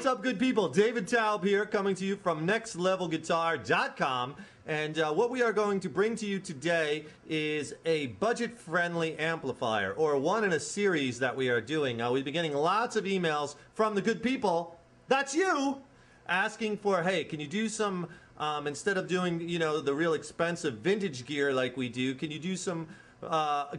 What's up, good people? David Taub here, coming to you from nextlevelguitar.com. And what we are going to bring to you today is a budget-friendly amplifier, or one in a series that we are doing. Now, we've been getting lots of emails from the good people, that's you, asking for, hey, can you do some, instead of doing, you know, the real expensive vintage gear like we do, can you do some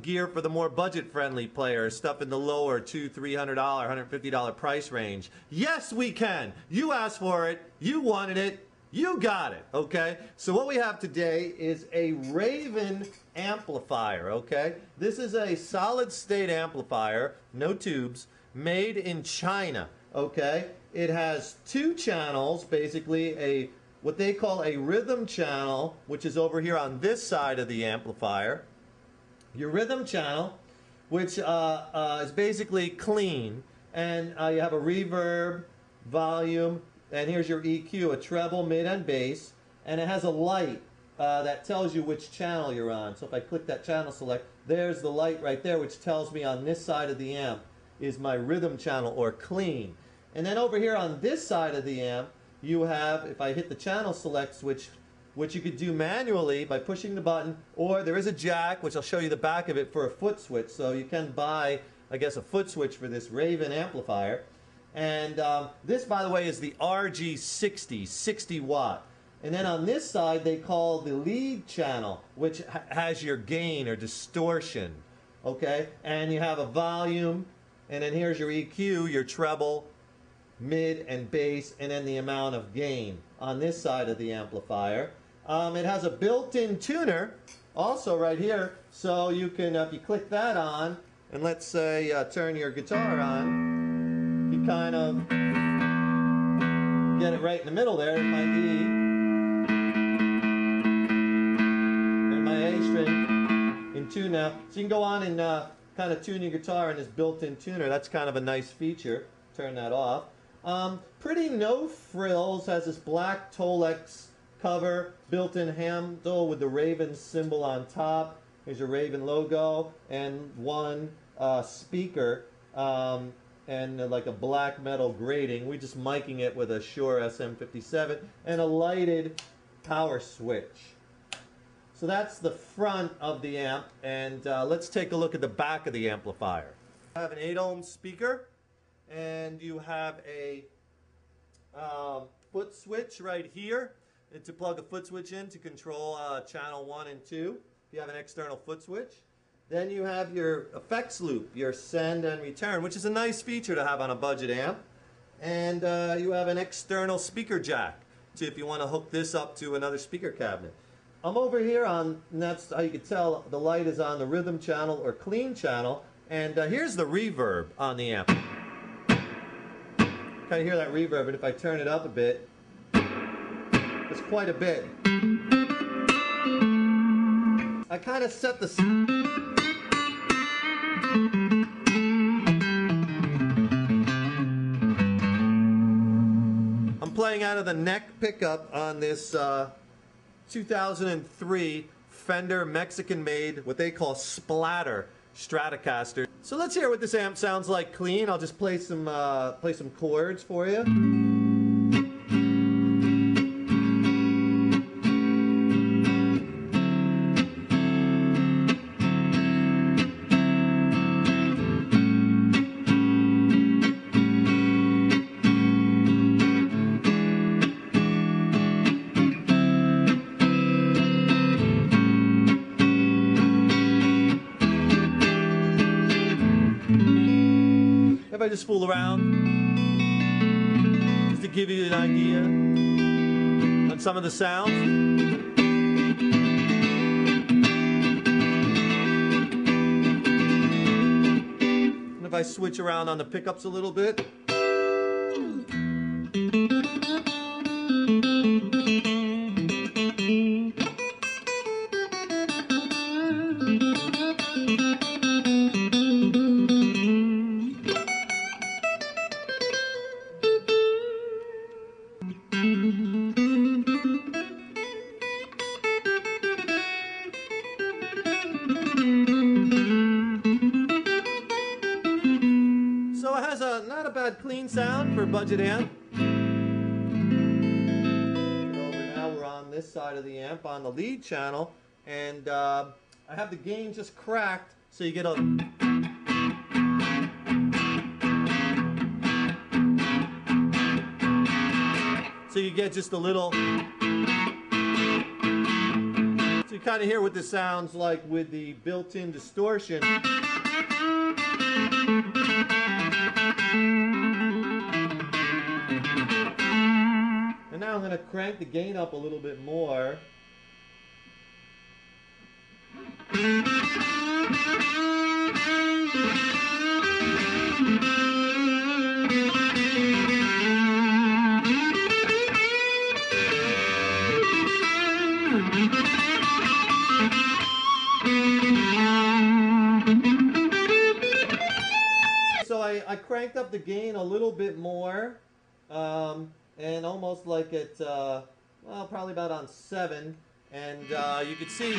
gear for the more budget-friendly players, stuff in the lower $200, $300, $150 price range? Yes, we can. You asked for it. You wanted it. You got it. Okay? So what we have today is a Raven amplifier. Okay? This is a solid-state amplifier, no tubes, made in China. Okay? It has two channels, basically what they call a rhythm channel, which is over here on this side of the amplifier. Your rhythm channel, which is basically clean, and you have a reverb, volume, and here's your EQ, a treble, mid, and bass, and it has a light that tells you which channel you're on. So if I click that channel select, there's the light right there, which tells me on this side of the amp is my rhythm channel, or clean. And then over here on this side of the amp, you have, if I hit the channel select switch, which you could do manually by pushing the button, or there is a jack, which I'll show you the back of it, for a foot switch. So you can buy, I guess, a foot switch for this Raven amplifier. And this, by the way, is the RG60, 60 watt. And then on this side, they call the lead channel, which has your gain or distortion. Okay? And you have a volume, and then here's your EQ, your treble, mid, and bass, and then the amount of gain on this side of the amplifier. It has a built-in tuner also right here, so you can, if you click that on, and let's say turn your guitar on, you kind of get it right in the middle there, in my E, and my A string in tune now. So you can go on and kind of tune your guitar in this built-in tuner. That's kind of a nice feature. Turn that off. Pretty no frills, has this black Tolex cover, built-in handle with the Raven symbol on top. There's your Raven logo, and one speaker, and like a black metal grating. We're just miking it with a Shure SM57, and a lighted power switch. So that's the front of the amp, and let's take a look at the back of the amplifier. I have an 8-ohm speaker, and you have a foot switch right here to plug a foot switch in to control channel 1 and 2 if you have an external foot switch. Then you have your effects loop, your send and return, which is a nice feature to have on a budget amp. And you have an external speaker jack to, if you want to hook this up to another speaker cabinet. I'm over here on, and that's how you can tell the light is on the rhythm channel or clean channel. And here's the reverb on the amp. Kind of hear that reverb, and if I turn it up a bit, it's quite a bit. I kind of set the... I'm playing out of the neck pickup on this 2003 Fender Mexican-made, what they call splatter Stratocaster. So let's hear what this amp sounds like clean. I'll just play some chords for you. If I just fool around, just to give you an idea on some of the sounds. And if I switch around on the pickups a little bit. So it has a not a bad clean sound for a budget amp. this side of the amp on the lead channel, and I have the gain just cracked, so you get a... So you get just a little... So you kind of hear what this sounds like with the built-in distortion. And now I'm going to crank the gain up a little bit more. So I cranked up the gain a little bit more, and almost like at, well, probably about on 7, and you could see.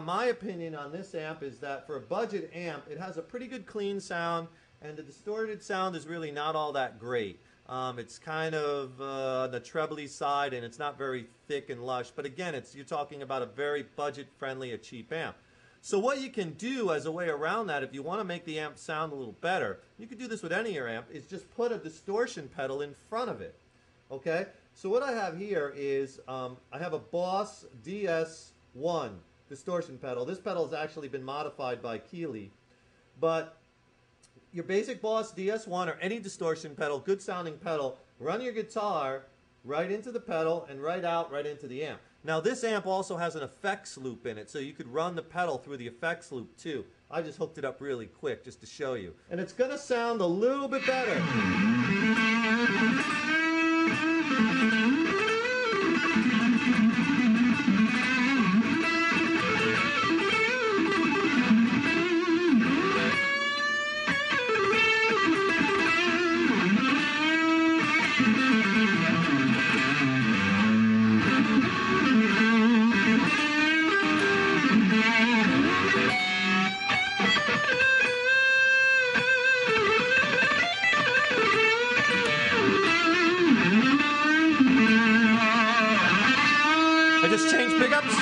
My opinion on this amp is that for a budget amp, it has a pretty good clean sound, and the distorted sound is really not all that great. It's kind of on the trebly side, and it's not very thick and lush. But again, you're talking about a very budget-friendly, a cheap amp. So what you can do as a way around that, if you want to make the amp sound a little better, you could do this with any of your amp, is just put a distortion pedal in front of it. Okay? So what I have here is I have a Boss DS1 distortion pedal. This pedal has actually been modified by Keeley, but your basic Boss DS1 or any distortion pedal, good sounding pedal, run your guitar right into the pedal and right out right into the amp. Now this amp also has an effects loop in it, so you could run the pedal through the effects loop too. I just hooked it up really quick just to show you. And it's gonna sound a little bit better. I just changed pickups.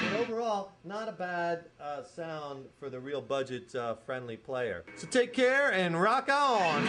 But overall, not a bad sound for the real budget friendly player. So take care and rock on!